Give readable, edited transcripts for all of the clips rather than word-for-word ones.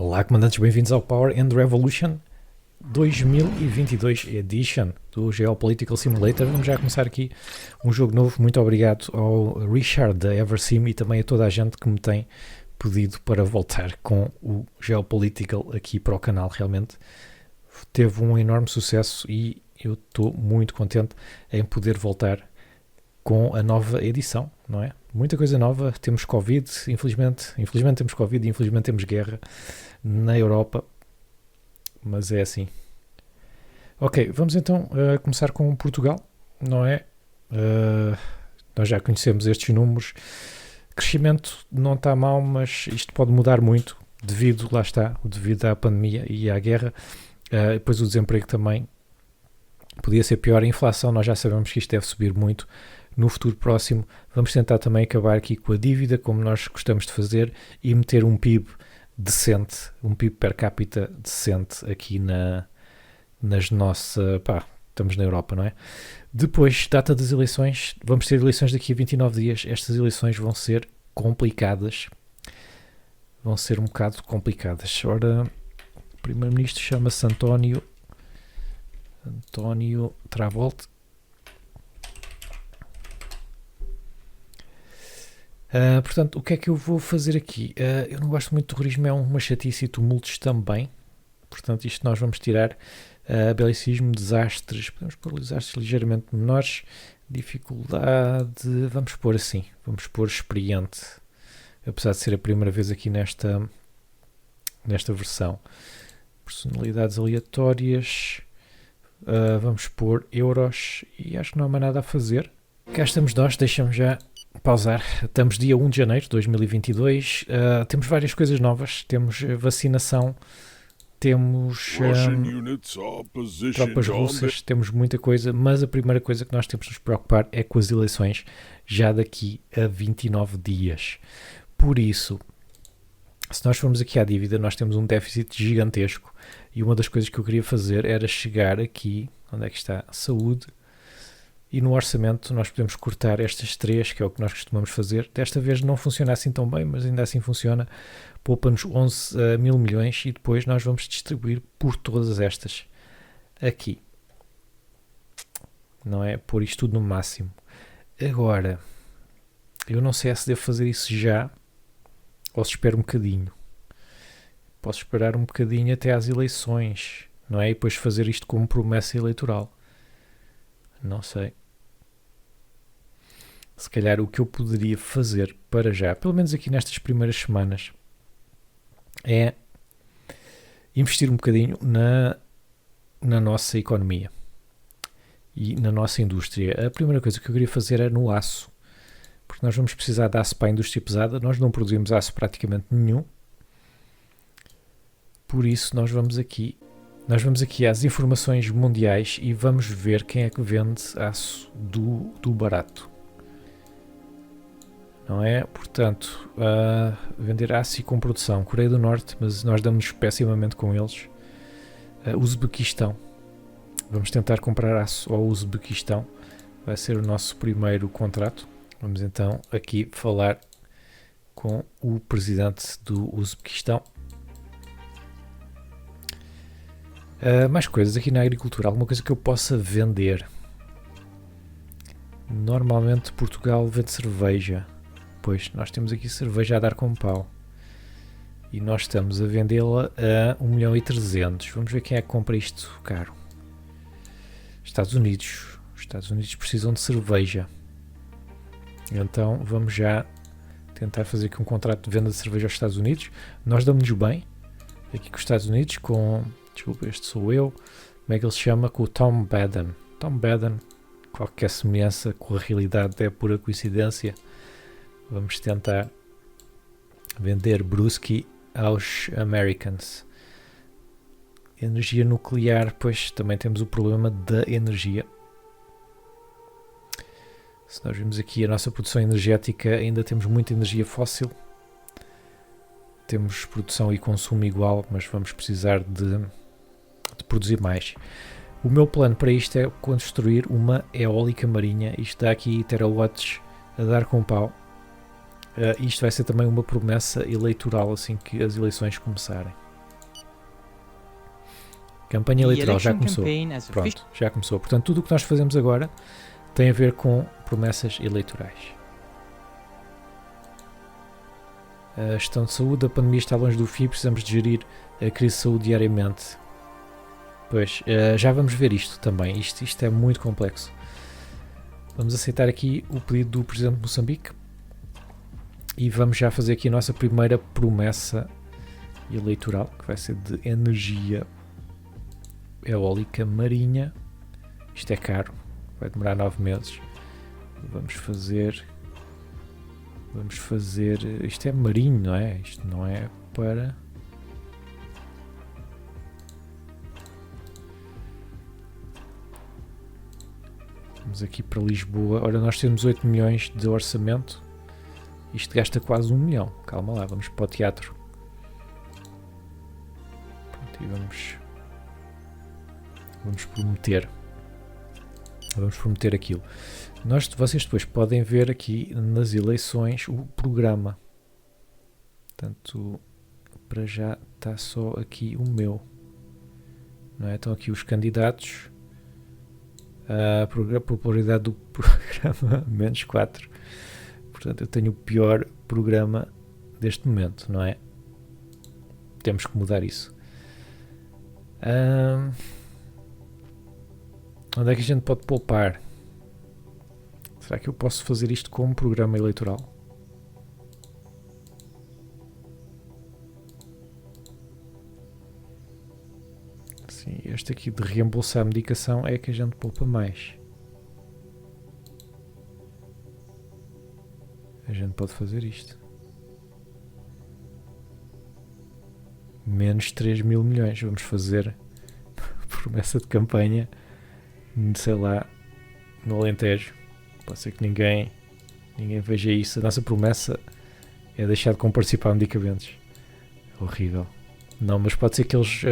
Olá, comandantes, bem-vindos ao Power and Revolution 2022 Edition do Geopolitical Simulator. Vamos já começar aqui um jogo novo. Muito obrigado ao Richard da Eversim e também a toda a gente que me tem pedido para voltar com o Geopolitical aqui para o canal. Realmente teve um enorme sucesso e eu estou muito contente em poder voltar com a nova edição, não é? Muita coisa nova, temos Covid, infelizmente temos Covid e infelizmente temos guerra na Europa, mas é assim. Ok, vamos então começar com Portugal, não é? Nós já conhecemos estes números, crescimento não está mal, mas isto pode mudar muito, devido à pandemia e à guerra, depois o desemprego também podia ser pior, a inflação nós já sabemos que isto deve subir muito no futuro próximo. Vamos tentar também acabar aqui com a dívida, como nós gostamos de fazer, e meter um PIB decente, um PIB per capita decente aqui nas nossas... estamos na Europa, não é? Depois, data das eleições, vamos ter eleições daqui a 29 dias. Estas eleições vão ser complicadas. Vão ser um bocado complicadas. Ora, o primeiro-ministro chama-se António Travolta. Portanto, o que é que eu vou fazer aqui? Eu não gosto muito de terrorismo, é uma chatice e tumultos também. Portanto, isto nós vamos tirar. Belicismo, desastres, podemos pôr desastres ligeiramente menores. Dificuldade, vamos pôr assim, vamos pôr experiente. Apesar de ser a primeira vez aqui nesta versão. Personalidades aleatórias, vamos pôr euros e acho que não há mais nada a fazer. Cá estamos nós, deixamos já pausar. Estamos dia 1 de janeiro de 2022. Temos várias coisas novas. Temos vacinação, temos tropas russas, temos muita coisa, mas a primeira coisa que nós temos de nos preocupar é com as eleições já daqui a 29 dias. Por isso, se nós formos aqui à dívida, nós temos um déficit gigantesco e uma das coisas que eu queria fazer era chegar aqui, onde é que está? Saúde. E no orçamento nós podemos cortar estas três, que é o que nós costumamos fazer. Desta vez não funciona assim tão bem, mas ainda assim funciona. Poupa-nos 11 mil milhões e depois nós vamos distribuir por todas estas aqui. Não é? Pôr isto tudo no máximo. Agora, eu não sei se devo fazer isso já ou se espero um bocadinho. Posso esperar um bocadinho até às eleições, não é? E depois fazer isto como promessa eleitoral. Não sei. Se calhar o que eu poderia fazer para já, pelo menos aqui nestas primeiras semanas, é investir um bocadinho na nossa economia e na nossa indústria. A primeira coisa que eu queria fazer é no aço, porque nós vamos precisar de aço para a indústria pesada. Nós não produzimos aço praticamente nenhum, por isso nós vamos aqui às informações mundiais e vamos ver quem é que vende aço do barato. Não é? Portanto, vender aço e com produção. Coreia do Norte, mas nós damos-nos pessimamente com eles. Uzbequistão. Vamos tentar comprar aço ao Uzbequistão. Vai ser o nosso primeiro contrato. Vamos então aqui falar com o presidente do Uzbequistão. Mais coisas aqui na agricultura, alguma coisa que eu possa vender. Normalmente Portugal vende cerveja, pois nós temos aqui cerveja a dar com pau e nós estamos a vendê-la a 1.300.000. Vamos ver quem é que compra isto caro. Estados Unidos precisam de cerveja, então vamos já tentar fazer aqui um contrato de venda de cerveja aos Estados Unidos. Nós damos-nos bem aqui com os Estados Unidos, desculpa, este sou eu. Como é que ele se chama? Com o Tom Baden. Qualquer semelhança com a realidade é pura coincidência. Vamos tentar vender brewski aos Americans. Energia nuclear, pois também temos o problema da energia. Se nós vimos aqui a nossa produção energética, ainda temos muita energia fóssil. Temos produção e consumo igual, mas vamos precisar de produzir mais. O meu plano para isto é construir uma eólica marinha. Isto dá aqui terawatts a dar com pau. Isto vai ser também uma promessa eleitoral assim que as eleições começarem. Campanha eleitoral já começou. Pronto, já começou. Portanto, tudo o que nós fazemos agora tem a ver com promessas eleitorais. A gestão de saúde, a pandemia está longe do fim, precisamos de gerir a crise de saúde diariamente. Pois, já vamos ver isto também. Isto é muito complexo. Vamos aceitar aqui o pedido do Presidente de Moçambique e vamos já fazer aqui a nossa primeira promessa eleitoral, que vai ser de energia eólica marinha. Isto é caro, vai demorar 9 meses. Vamos fazer, isto é marinho, não é? Isto não é para... Vamos aqui para Lisboa. Ora, nós temos 8 milhões de orçamento. Isto gasta quase 1 milhão. Calma lá, vamos para o teatro. Pronto, e vamos prometer. Vamos prometer aquilo. Vocês depois podem ver aqui nas eleições o programa. Portanto, para já está só aqui o meu. Não é? Estão aqui os candidatos. A popularidade do programa menos 4. Portanto, eu tenho o pior programa deste momento, não é? Temos que mudar isso. Onde é que a gente pode poupar? Será que eu posso fazer isto como programa eleitoral? Sim, este aqui de reembolsar a medicação é que a gente poupa mais. A gente pode fazer isto. Menos 3 mil milhões. Vamos fazer promessa de campanha, sei lá, no Alentejo. Pode ser que ninguém veja isso. A nossa promessa é deixar de comparticipar medicamentos. Horrível. Não, mas pode ser que eles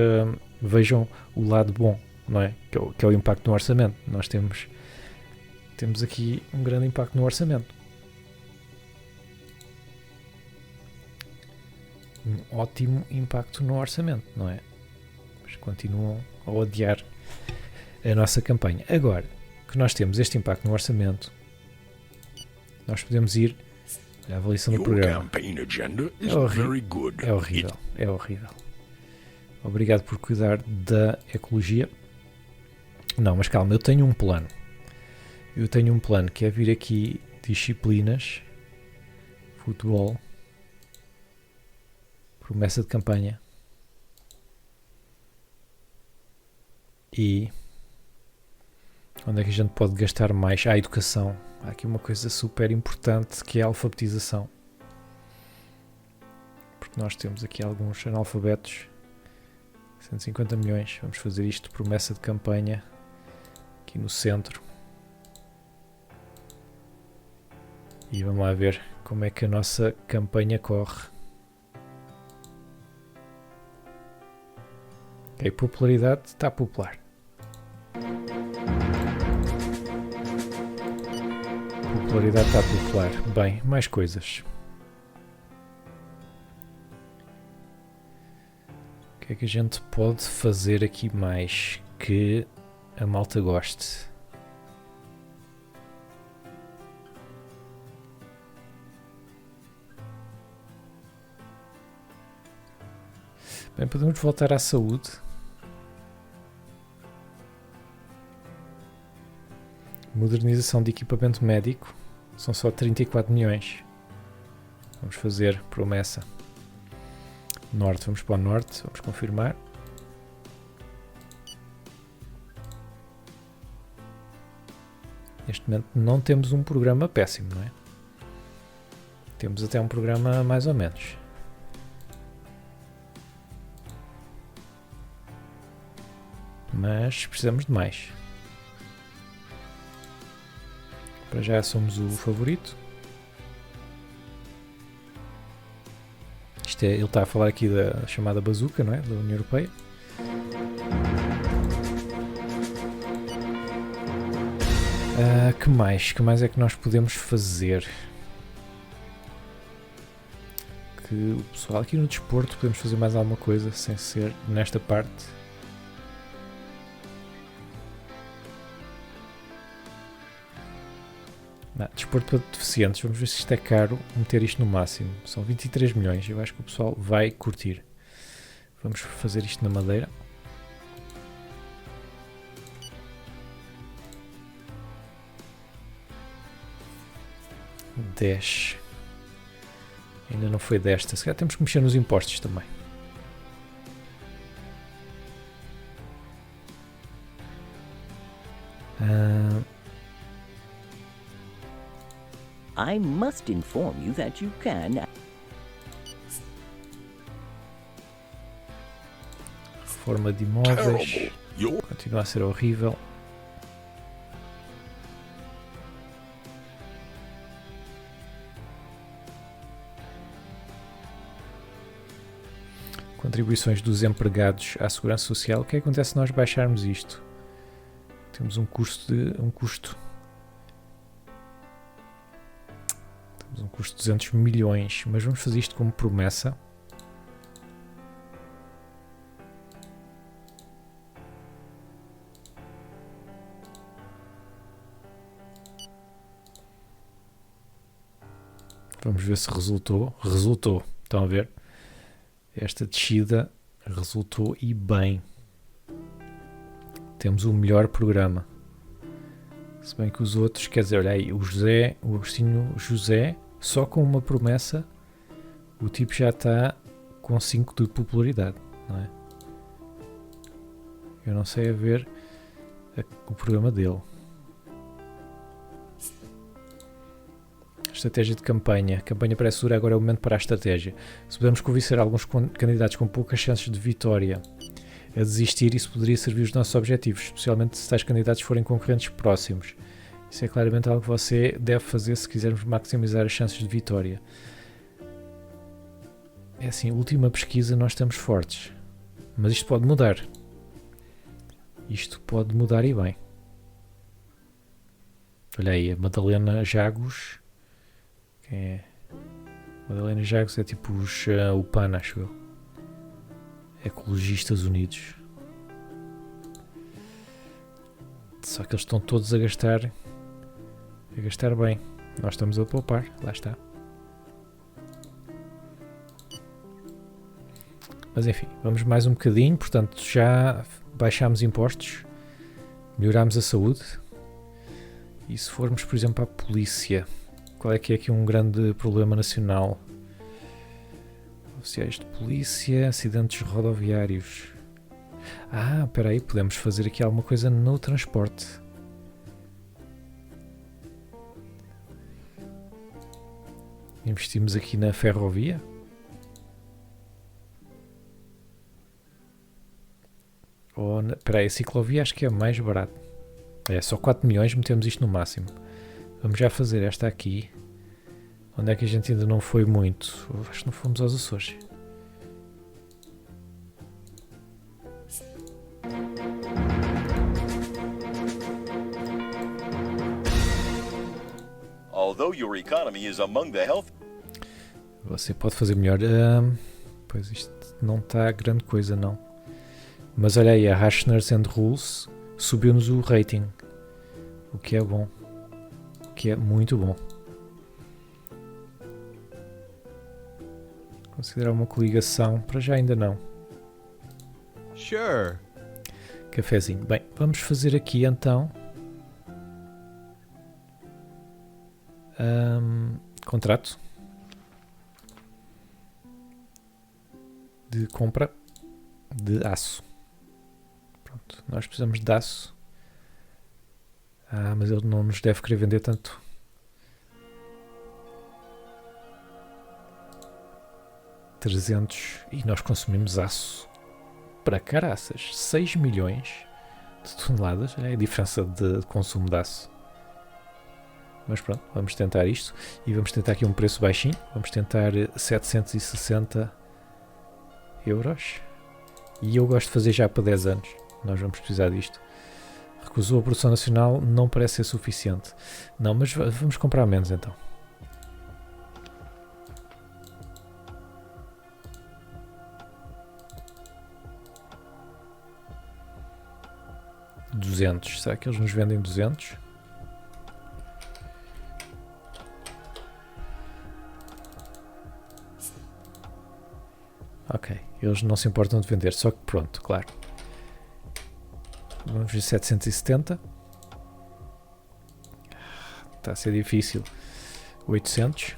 vejam o lado bom, não é? Que é o impacto no orçamento. Nós temos aqui um grande impacto no orçamento. Um ótimo impacto no orçamento, não é? Mas continuam a odiar a nossa campanha. Agora que nós temos este impacto no orçamento, nós podemos ir à avaliação do programa. É horrível. É horrível. Obrigado por cuidar da ecologia. Não, mas calma, eu tenho um plano. Eu tenho um plano que é vir aqui disciplinas, futebol, promessa de campanha e onde é que a gente pode gastar mais? A educação. Há aqui uma coisa super importante que é a alfabetização. Porque nós temos aqui alguns analfabetos. 150 milhões. Vamos fazer isto, promessa de campanha aqui no centro. E vamos lá ver como é que a nossa campanha corre. Ok, popularidade está popular. Popularidade está popular. Bem, mais coisas. O que é que a gente pode fazer aqui mais que a malta goste? Bem, podemos voltar à saúde. Modernização de equipamento médico. São só 34 milhões. Vamos fazer promessa. Norte, vamos para o norte. Vamos confirmar. Neste momento não temos um programa péssimo, não é? Temos até um programa mais ou menos. Mas precisamos de mais. Para já somos o favorito. Ele está a falar aqui da chamada bazuca, não é? Da União Europeia. Que mais é que nós podemos fazer? Que o pessoal aqui no desporto podemos fazer mais alguma coisa sem ser nesta parte. Desporto para deficientes, vamos ver se isto é caro, meter isto no máximo. São 23 milhões, eu acho que o pessoal vai curtir. Vamos fazer isto na Madeira. $10. Ainda não foi desta. Se calhar temos que mexer nos impostos também. I must inform you that you can. Reforma de imóveis. Continua a ser horrível. Contribuições dos empregados à Segurança Social. O que acontece se nós baixarmos isto? Temos um custo de 200 milhões, mas vamos fazer isto como promessa. Vamos ver se resultou. Resultou. Estão a ver? Esta descida resultou e bem. Temos o melhor programa. Se bem que os outros, quer dizer, olha aí, o Agostinho José, só com uma promessa, o tipo já está com 5 de popularidade, não é? Eu não sei a ver o programa dele. Estratégia de campanha. A campanha parece dura, agora é o momento para a estratégia. Se pudermos convencer alguns candidatos com poucas chances de vitória a desistir, isso poderia servir os nossos objetivos, especialmente se tais candidatos forem concorrentes próximos. Isso é claramente algo que você deve fazer se quisermos maximizar as chances de vitória. É assim, última pesquisa nós estamos fortes, mas isto pode mudar. Isto pode mudar e bem. Olha aí, a Madalena Jagos. Quem é? Madalena Jagos é tipo o PAN, acho eu. Ecologistas Unidos. Só que eles estão todos a gastar bem. Nós estamos a poupar, lá está. Mas enfim, vamos mais um bocadinho. Portanto, já baixámos impostos, melhorámos a saúde. E se formos, por exemplo, à polícia, qual é que é aqui um grande problema nacional? Oficiais de polícia, acidentes rodoviários. Espera aí, podemos fazer aqui alguma coisa no transporte. Investimos aqui na ferrovia. Espera aí, a ciclovia acho que é mais barato. É só 4 milhões, metemos isto no máximo. Vamos já fazer esta aqui. Onde é que a gente ainda não foi muito? Acho que não fomos aos Açores. Although your economy is among the health. Você pode fazer melhor. Pois isto não está grande coisa, não. Mas olha aí, a Rationers and Rules subiu-nos o rating. O que é bom. O que é muito bom. Considerar uma coligação, para já ainda não. Sure. Cafezinho. Bem, vamos fazer aqui então contrato de compra de aço. Pronto, nós precisamos de aço. Mas ele não nos deve querer vender tanto. E nós consumimos aço para caraças. 6 milhões de toneladas é a diferença de consumo de aço. Mas pronto, vamos tentar isto e vamos tentar aqui um preço baixinho. Vamos tentar 760 euros. E eu gosto de fazer já para 10 anos. Nós vamos precisar disto. Recusou a produção nacional, não parece ser suficiente. Não, mas vamos comprar menos então. $200. Será que eles nos vendem 200? Eles não se importam de vender, só que pronto, claro. Vamos ver 770. Está a ser difícil. 800.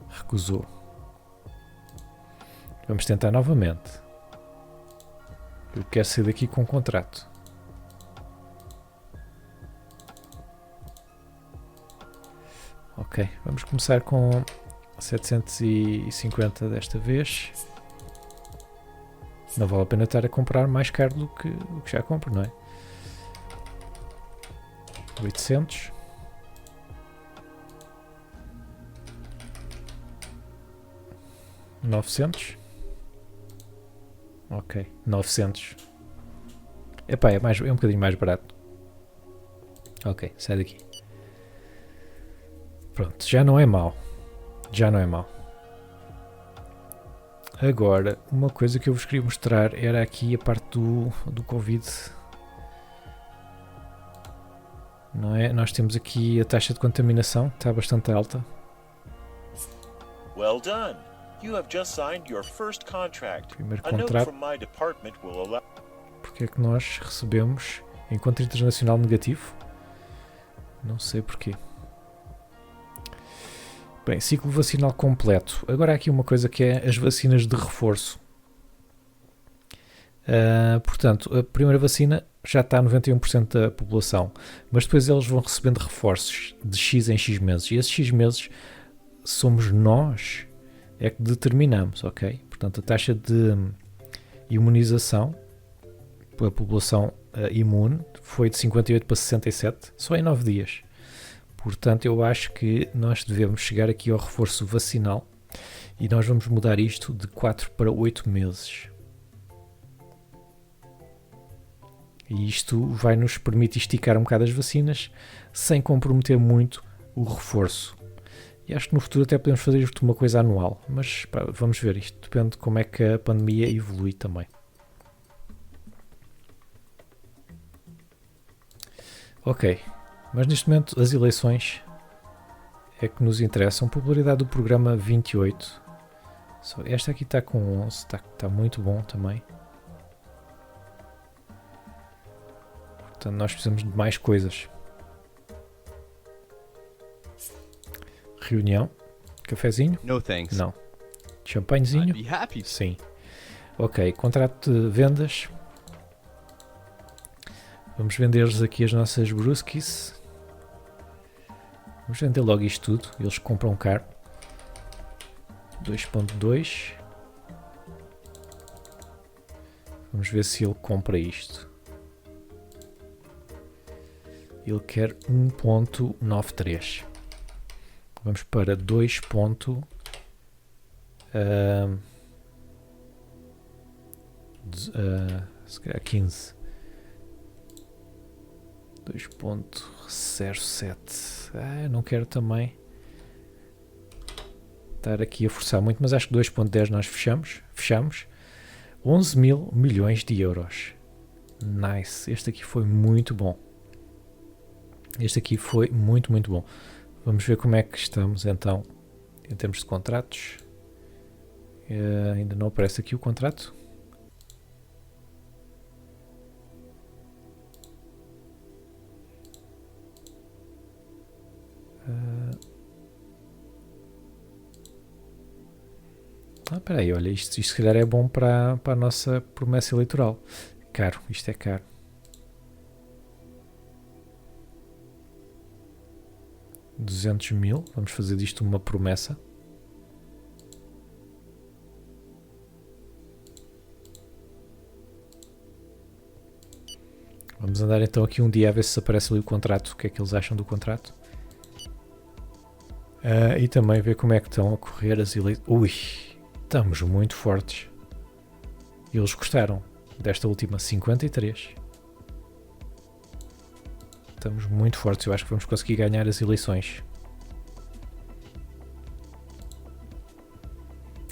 Recusou. Vamos tentar novamente. Eu quero sair daqui com um contrato. Ok, vamos começar com 750 desta vez. Não vale a pena estar a comprar mais caro do que já compro, não é? 800. $900. Ok, 900. Epá, é um bocadinho mais barato. Ok, sai daqui. Pronto, já não é mau. Já não é mau. Agora, uma coisa que eu vos queria mostrar era aqui a parte do Covid. Não é? Nós temos aqui a taxa de contaminação, está bastante alta. Well done. You have just signed your first contract. Primeiro A note contrato. from my department will allow. Porque é que nós recebemos encontro internacional negativo? Não sei porquê. Bem, ciclo vacinal completo. Agora há aqui uma coisa que é as vacinas de reforço. Portanto, a primeira vacina já está a 91% da população, mas depois eles vão recebendo reforços de X em X meses. E esses X meses somos nós é que determinamos, ok? Portanto, a taxa de imunização pela população imune foi de 58 para 67, só em 9 dias. Portanto, eu acho que nós devemos chegar aqui ao reforço vacinal e nós vamos mudar isto de 4 para 8 meses. E isto vai nos permitir esticar um bocado as vacinas sem comprometer muito o reforço. E acho que no futuro até podemos fazer isto uma coisa anual, mas pá, vamos ver, isto depende de como é que a pandemia evolui também. Ok, mas neste momento as eleições é que nos interessam. Popularidade do programa 28. Esta aqui está com 11, está muito bom também. Portanto, nós precisamos de mais coisas. Reunião. Cafezinho? No thanks. Não. Champanhezinho? I'd be happy. Sim. Ok, contrato de vendas. Vamos vender-lhes aqui as nossas brewskis. Vamos vender logo isto tudo. Eles compram caro. 2.2. Vamos ver se ele compra isto. Ele quer 1.93. Vamos para 2.15. 2.07. Não quero também estar aqui a forçar muito, mas acho que 2.10 nós fechamos. 11 mil milhões de euros. Nice. Este aqui foi muito bom. Este aqui foi muito, muito bom. Vamos ver como é que estamos então em termos de contratos. Ainda não aparece aqui o contrato. Espera aí, olha, isto se calhar é bom para a nossa promessa eleitoral. Caro, isto é caro. $200 mil, vamos fazer disto uma promessa. Vamos andar então aqui um dia a ver se aparece ali o contrato, o que é que eles acham do contrato. E também ver como é que estão a correr as eleições. Ui, estamos muito fortes. Eles gostaram desta última 53. Estamos muito fortes, eu acho que vamos conseguir ganhar as eleições.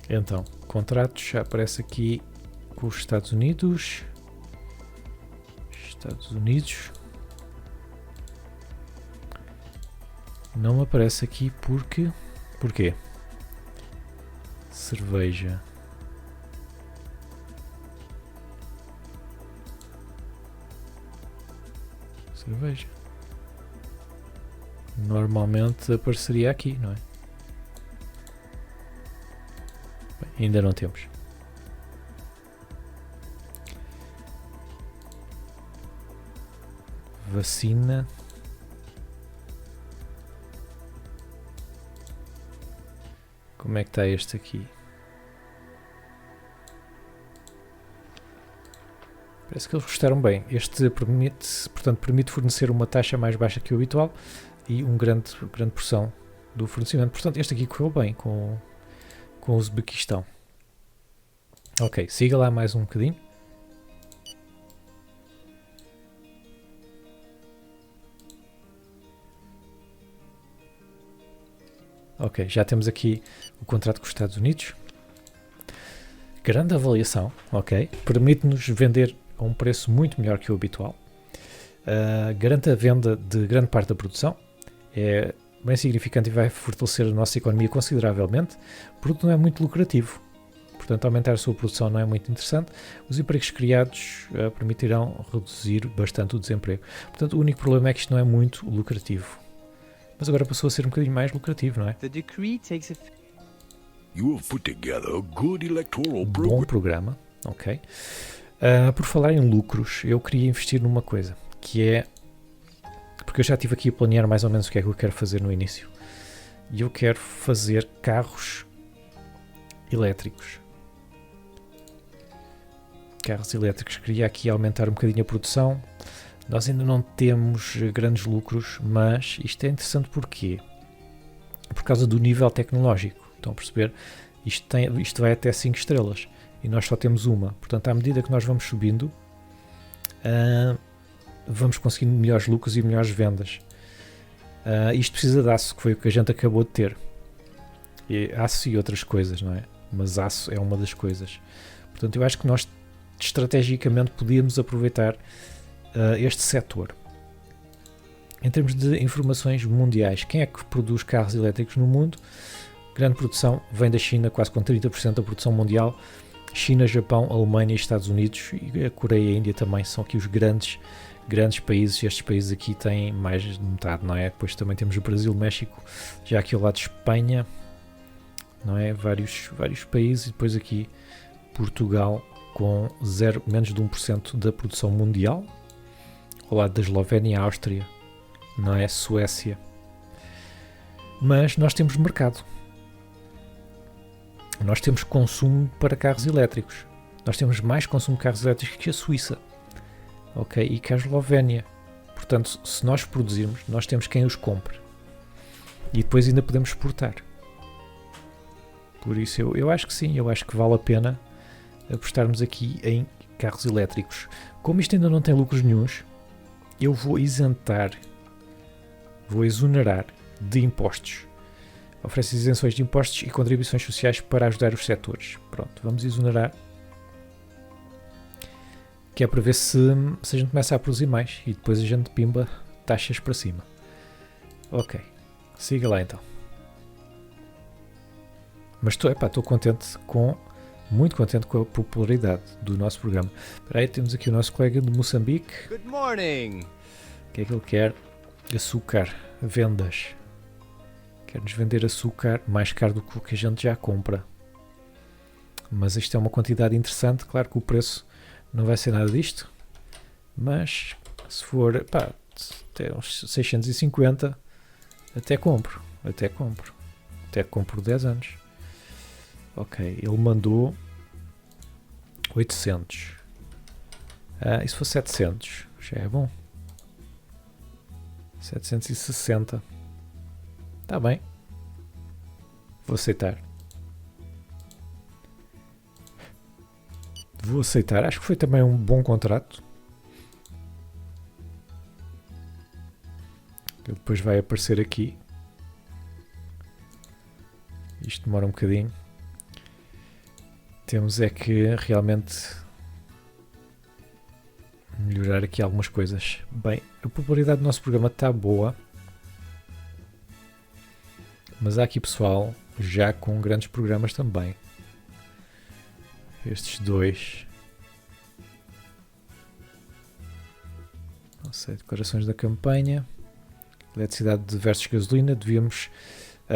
Então, contratos, já aparece aqui com os Estados Unidos. Não me aparece aqui porque... Porquê? Cerveja. Cerveja. Normalmente apareceria aqui, não é? Bem, ainda não temos. Vacina. Como é que está este aqui? Parece que eles gostaram bem. Este permite fornecer uma taxa mais baixa que o habitual e grande porção do fornecimento. Portanto, este aqui correu bem com o Uzbequistão. Ok, siga lá mais um bocadinho. Ok, já temos aqui o contrato com os Estados Unidos. Grande avaliação, ok. Permite-nos vender a um preço muito melhor que o habitual. Garante a venda de grande parte da produção. É bem significante e vai fortalecer a nossa economia consideravelmente. O produto não é muito lucrativo. Portanto, aumentar a sua produção não é muito interessante. Os empregos criados permitirão reduzir bastante o desemprego. Portanto, o único problema é que isto não é muito lucrativo. Mas agora passou a ser um bocadinho mais lucrativo, não é? The decree takes effect. You have put together a good electoral Bom program. programa, ok. Por falar em lucros, eu queria investir numa coisa, que é... Porque eu já estive aqui a planear mais ou menos o que é que eu quero fazer no início. E eu quero fazer carros elétricos. Carros elétricos. Queria aqui aumentar um bocadinho a produção. Nós ainda não temos grandes lucros, mas isto é interessante porquê? Por causa do nível tecnológico. Estão a perceber? Isto vai até 5 estrelas e nós só temos uma. Portanto, à medida que nós vamos subindo, vamos conseguindo melhores lucros e melhores vendas. Isto precisa de aço, que foi o que a gente acabou de ter. Aço e outras coisas, não é? Mas aço é uma das coisas. Portanto, eu acho que nós estrategicamente podíamos aproveitar este setor. Em termos de informações mundiais, quem é que produz carros elétricos no mundo? Grande produção vem da China, quase com 30% da produção mundial. China, Japão, Alemanha e Estados Unidos e a Coreia e a Índia também são aqui os grandes países. Estes países aqui têm mais de metade, não é? Depois também temos o Brasil, México, já aqui ao lado de Espanha, não é? Vários países, e depois aqui Portugal com menos de 1% da produção mundial, ao lado da Eslovénia, Áustria, não é? Suécia. Mas nós temos mercado. Nós temos consumo para carros elétricos. Nós temos mais consumo de carros elétricos que a Suíça, ok? E que a Eslovénia. Portanto, se nós produzirmos, nós temos quem os compre. E depois ainda podemos exportar. Por isso eu acho que sim, eu acho que vale a pena apostarmos aqui em carros elétricos. Como isto ainda não tem lucros nenhuns, eu vou exonerar de impostos. Oferece isenções de impostos e contribuições sociais para ajudar os setores. Pronto, vamos exonerar. Que é para ver se a gente começa a produzir mais e depois a gente pimba taxas para cima. Ok, siga lá então. Mas estou contente muito contente com a popularidade do nosso programa. Espera aí, temos aqui o nosso colega de Moçambique. Good morning. O que é que ele quer? Açúcar, vendas. Quer-nos vender açúcar mais caro do que o que a gente já compra. Mas isto é uma quantidade interessante. Claro que o preço não vai ser nada disto. Mas se for até uns 650, até compro. Até compro 10 anos. Ok, ele mandou 800. E se for 700? Já é bom. 760. Está bem. Vou aceitar. Acho que foi também um bom contrato. Ele depois vai aparecer aqui. Isto demora um bocadinho. Temos é que realmente melhorar aqui algumas coisas. Bem, a popularidade do nosso programa está boa. Mas há aqui pessoal já com grandes programas também. Estes dois. Não sei, declarações da campanha. Eletricidade versus gasolina. Devíamos...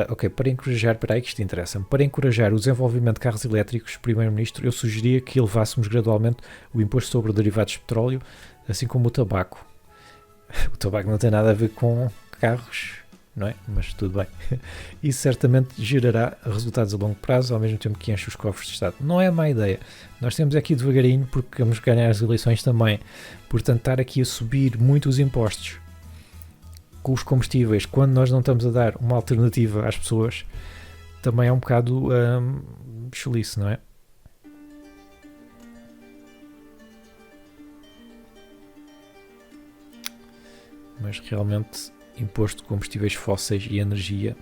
ok, para encorajar... Espera aí que isto interessa-me. Para encorajar o desenvolvimento de carros elétricos, Primeiro-Ministro, eu sugeria que elevássemos gradualmente o imposto sobre derivados de petróleo, assim como o tabaco. O tabaco não tem nada a ver com carros, não é? Mas tudo bem. Isso certamente gerará resultados a longo prazo, ao mesmo tempo que enche os cofres de Estado. Não é má ideia. Nós temos aqui devagarinho, porque queremos ganhar as eleições também. Portanto, estar aqui a subir muito os impostos com os combustíveis, quando nós não estamos a dar uma alternativa às pessoas, também é um bocado chulice, não é? Mas realmente, imposto de combustíveis fósseis e energia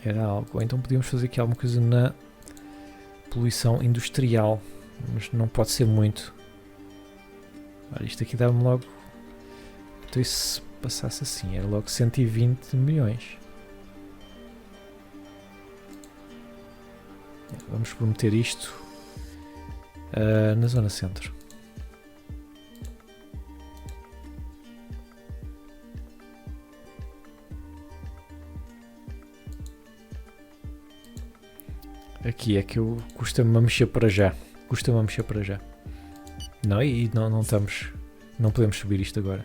era algo. Ou então podíamos fazer aqui alguma coisa na poluição industrial, mas não pode ser muito. Olha, isto aqui dá-me logo... Então, e se passasse assim? Era logo 120 milhões. Vamos prometer isto na zona centro. Aqui é que eu custa-me a mexer para já. Custa-me a mexer para já. Não, e não estamos... Não podemos subir isto agora.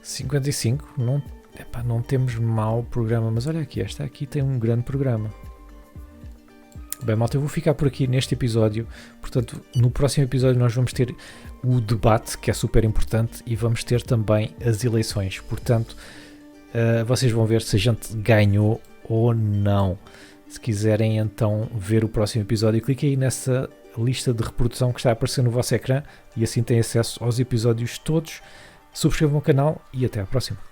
$55. Não, epá, não temos mau programa. Mas olha aqui, esta aqui tem um grande programa. Bem, malta, eu vou ficar por aqui neste episódio. Portanto, no próximo episódio nós vamos ter o debate, que é super importante, e vamos ter também as eleições. Portanto, vocês vão ver se a gente ganhou ou não. Se quiserem então ver o próximo episódio, cliquem aí nessa lista de reprodução que está a aparecer no vosso ecrã e assim têm acesso aos episódios todos. Subscrevam o canal e até à próxima.